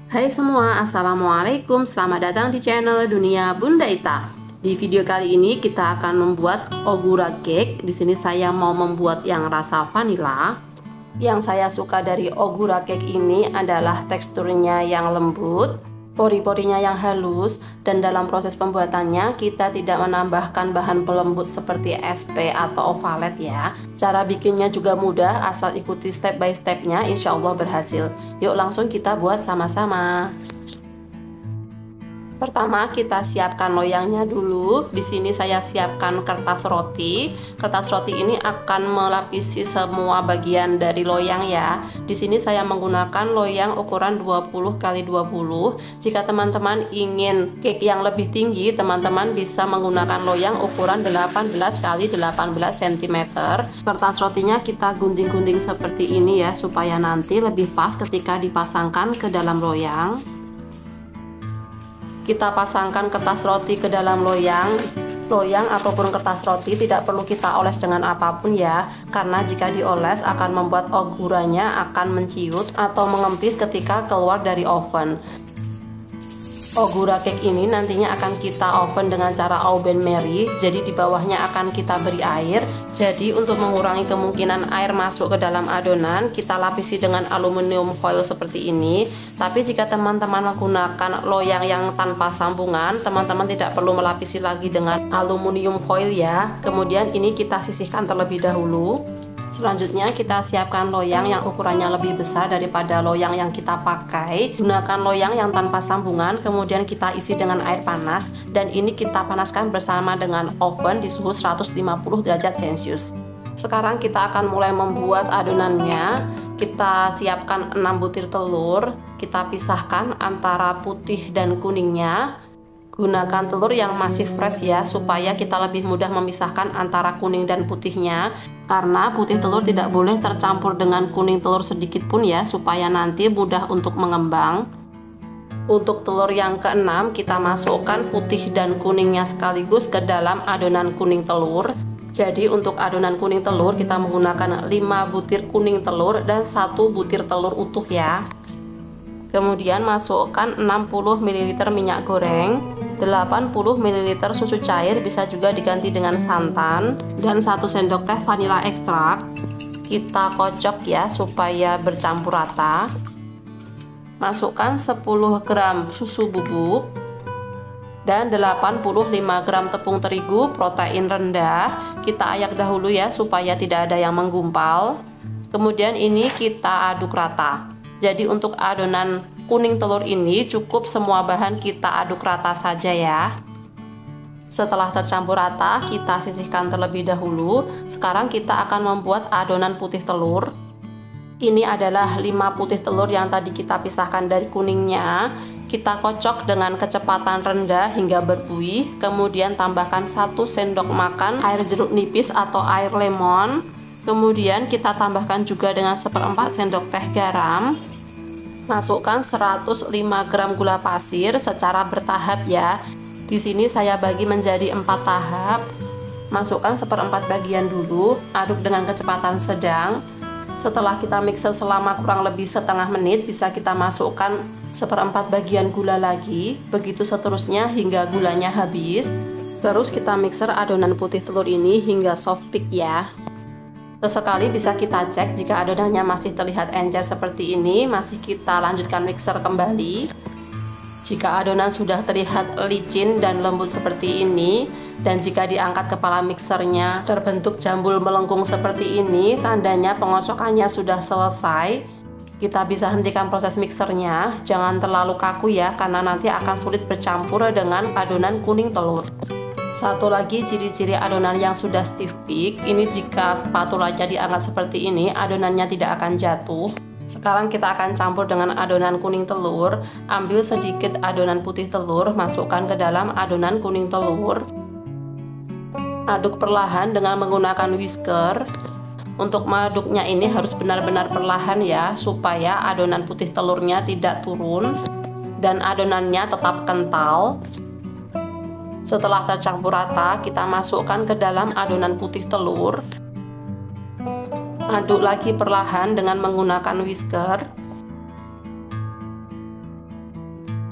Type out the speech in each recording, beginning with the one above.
Hai semua, Assalamualaikum. Selamat datang di channel Dunia Bunda Ita. Di video kali ini kita akan membuat ogura cake. Di sini saya mau membuat yang rasa vanila. Yang saya suka dari ogura cake ini adalah teksturnya yang lembut, pori-porinya yang halus, dan dalam proses pembuatannya kita tidak menambahkan bahan pelembut seperti SP atau ovalet ya. Cara bikinnya juga mudah, asal ikuti step by stepnya, insya Allah berhasil. Yuk langsung kita buat sama-sama. Pertama kita siapkan loyangnya dulu. Di sini saya siapkan kertas roti. Kertas roti ini akan melapisi semua bagian dari loyang ya. Di sini saya menggunakan loyang ukuran 20 x 20. Jika teman-teman ingin cake yang lebih tinggi, teman-teman bisa menggunakan loyang ukuran 18 x 18 cm. Kertas rotinya kita gunting-gunting seperti ini ya, supaya nanti lebih pas ketika dipasangkan ke dalam loyang. Kita pasangkan kertas roti ke dalam loyang ataupun kertas roti tidak perlu kita oles dengan apapun ya, karena jika dioles akan membuat oguranya akan menciut atau mengempis ketika keluar dari oven. Ogura cake ini nantinya akan kita oven dengan cara oven Mary, jadi di bawahnya akan kita beri air. Jadi untuk mengurangi kemungkinan air masuk ke dalam adonan, kita lapisi dengan aluminium foil seperti ini. Tapi jika teman-teman menggunakan loyang yang tanpa sambungan, teman-teman tidak perlu melapisi lagi dengan aluminium foil ya. Kemudian ini kita sisihkan terlebih dahulu. Selanjutnya kita siapkan loyang yang ukurannya lebih besar daripada loyang yang kita pakai. Gunakan loyang yang tanpa sambungan, kemudian kita isi dengan air panas, dan ini kita panaskan bersama dengan oven di suhu 150 derajat Celcius. Sekarang kita akan mulai membuat adonannya. Kita siapkan 6 butir telur, kita pisahkan antara putih dan kuningnya. Gunakan telur yang masih fresh ya, supaya kita lebih mudah memisahkan antara kuning dan putihnya. Karena putih telur tidak boleh tercampur dengan kuning telur sedikit pun ya, supaya nanti mudah untuk mengembang. Untuk telur yang keenam, kita masukkan putih dan kuningnya sekaligus ke dalam adonan kuning telur. Jadi untuk adonan kuning telur kita menggunakan 5 butir kuning telur dan 1 butir telur utuh ya. Kemudian masukkan 60 ml minyak goreng, 80 ml susu cair, bisa juga diganti dengan santan, dan 1 sendok teh vanila ekstrak. Kita kocok ya supaya bercampur rata. Masukkan 10 gram susu bubuk dan 85 gram tepung terigu protein rendah. Kita ayak dahulu ya supaya tidak ada yang menggumpal. Kemudian ini kita aduk rata. Jadi untuk adonan kuning telur ini cukup semua bahan kita aduk rata saja ya. Setelah tercampur rata, kita sisihkan terlebih dahulu. Sekarang kita akan membuat adonan putih telur. Ini adalah 5 putih telur yang tadi kita pisahkan dari kuningnya. Kita kocok dengan kecepatan rendah hingga berbuih. Kemudian tambahkan 1 sendok makan air jeruk nipis atau air lemon. Kemudian kita tambahkan juga dengan 1/4 sendok teh garam. Masukkan 105 gram gula pasir secara bertahap ya. Di sini saya bagi menjadi 4 tahap. Masukkan 1/4 bagian dulu, aduk dengan kecepatan sedang. Setelah kita mixer selama kurang lebih setengah menit, bisa kita masukkan 1/4 bagian gula lagi. Begitu seterusnya hingga gulanya habis. Terus kita mixer adonan putih telur ini hingga soft peak ya. Sesekali bisa kita cek jika adonannya masih terlihat encer seperti ini, masih kita lanjutkan mixer kembali. Jika adonan sudah terlihat licin dan lembut seperti ini, dan jika diangkat kepala mixernya terbentuk jambul melengkung seperti ini, tandanya pengocokannya sudah selesai. Kita bisa hentikan proses mixernya, jangan terlalu kaku ya, karena nanti akan sulit bercampur dengan adonan kuning telur. Satu lagi ciri-ciri adonan yang sudah stiff peak, ini jika spatulanya diangkat seperti ini, adonannya tidak akan jatuh. Sekarang kita akan campur dengan adonan kuning telur. Ambil sedikit adonan putih telur, masukkan ke dalam adonan kuning telur. Aduk perlahan dengan menggunakan whisker. Untuk mengaduknya ini harus benar-benar perlahan ya, supaya adonan putih telurnya tidak turun dan adonannya tetap kental. Setelah tercampur rata, kita masukkan ke dalam adonan putih telur. Aduk lagi perlahan dengan menggunakan whisker.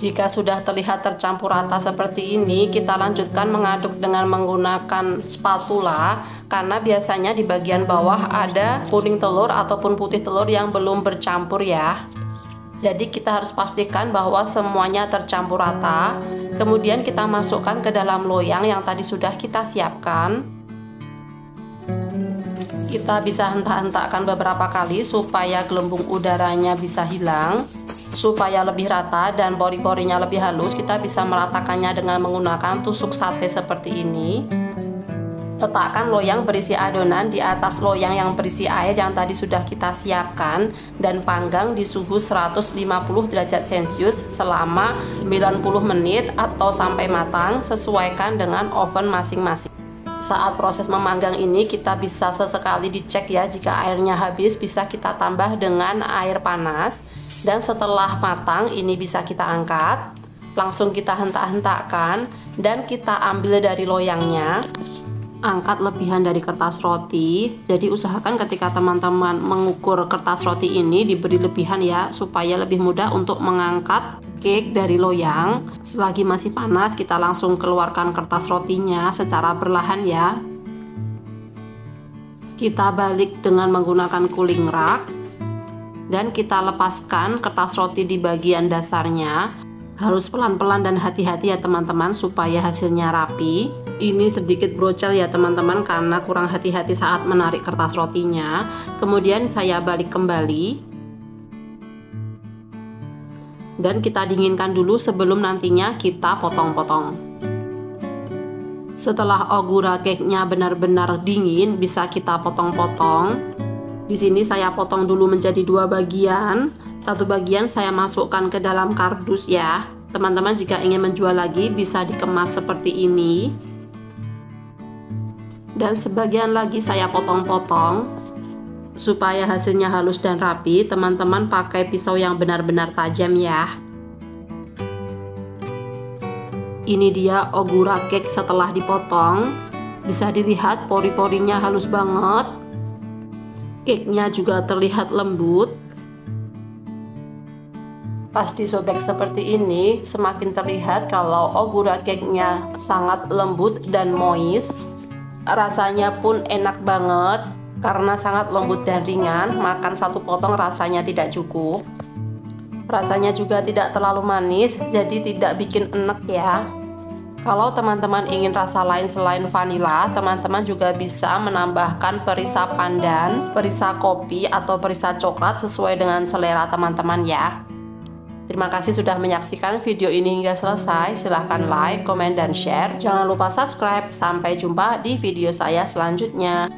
Jika sudah terlihat tercampur rata seperti ini, kita lanjutkan mengaduk dengan menggunakan spatula, karena biasanya di bagian bawah ada kuning telur ataupun putih telur yang belum bercampur ya. Jadi kita harus pastikan bahwa semuanya tercampur rata. Kemudian kita masukkan ke dalam loyang yang tadi sudah kita siapkan. Kita bisa hentak-hentakkan beberapa kali supaya gelembung udaranya bisa hilang. Supaya lebih rata dan pori-porinya lebih halus, kita bisa meratakannya dengan menggunakan tusuk sate seperti ini. Letakkan loyang berisi adonan di atas loyang yang berisi air yang tadi sudah kita siapkan dan panggang di suhu 150 derajat Celcius selama 90 menit atau sampai matang, sesuaikan dengan oven masing-masing. Saat proses memanggang ini kita bisa sesekali dicek ya, jika airnya habis bisa kita tambah dengan air panas. Dan setelah matang ini bisa kita angkat, langsung kita hentak-hentakkan dan kita ambil dari loyangnya. Angkat lebihan dari kertas roti, jadi usahakan ketika teman-teman mengukur kertas roti ini diberi lebihan ya, supaya lebih mudah untuk mengangkat cake dari loyang. Selagi masih panas kita langsung keluarkan kertas rotinya secara perlahan ya. Kita balik dengan menggunakan cooling rack dan kita lepaskan kertas roti di bagian dasarnya. Harus pelan-pelan dan hati-hati ya teman-teman supaya hasilnya rapi. Ini sedikit brocel ya teman-teman karena kurang hati-hati saat menarik kertas rotinya. Kemudian saya balik kembali dan kita dinginkan dulu sebelum nantinya kita potong-potong. Setelah ogura cake-nya benar-benar dingin, bisa kita potong-potong. Di sini saya potong dulu menjadi 2 bagian. Satu bagian saya masukkan ke dalam kardus ya. Teman-teman jika ingin menjual lagi bisa dikemas seperti ini. Dan sebagian lagi saya potong-potong. Supaya hasilnya halus dan rapi, teman-teman pakai pisau yang benar-benar tajam ya. Ini dia ogura cake setelah dipotong. Bisa dilihat pori-porinya halus banget. Cake-nya juga terlihat lembut. Pas disobek seperti ini, semakin terlihat kalau ogura cake-nya sangat lembut dan moist. Rasanya pun enak banget, karena sangat lembut dan ringan, makan satu potong rasanya tidak cukup. Rasanya juga tidak terlalu manis, jadi tidak bikin enek ya. Kalau teman-teman ingin rasa lain selain vanila, teman-teman juga bisa menambahkan perisa pandan, perisa kopi, atau perisa coklat sesuai dengan selera teman-teman ya. Terima kasih sudah menyaksikan video ini hingga selesai. Silahkan like, komen, dan share. Jangan lupa subscribe. Sampai jumpa di video saya selanjutnya.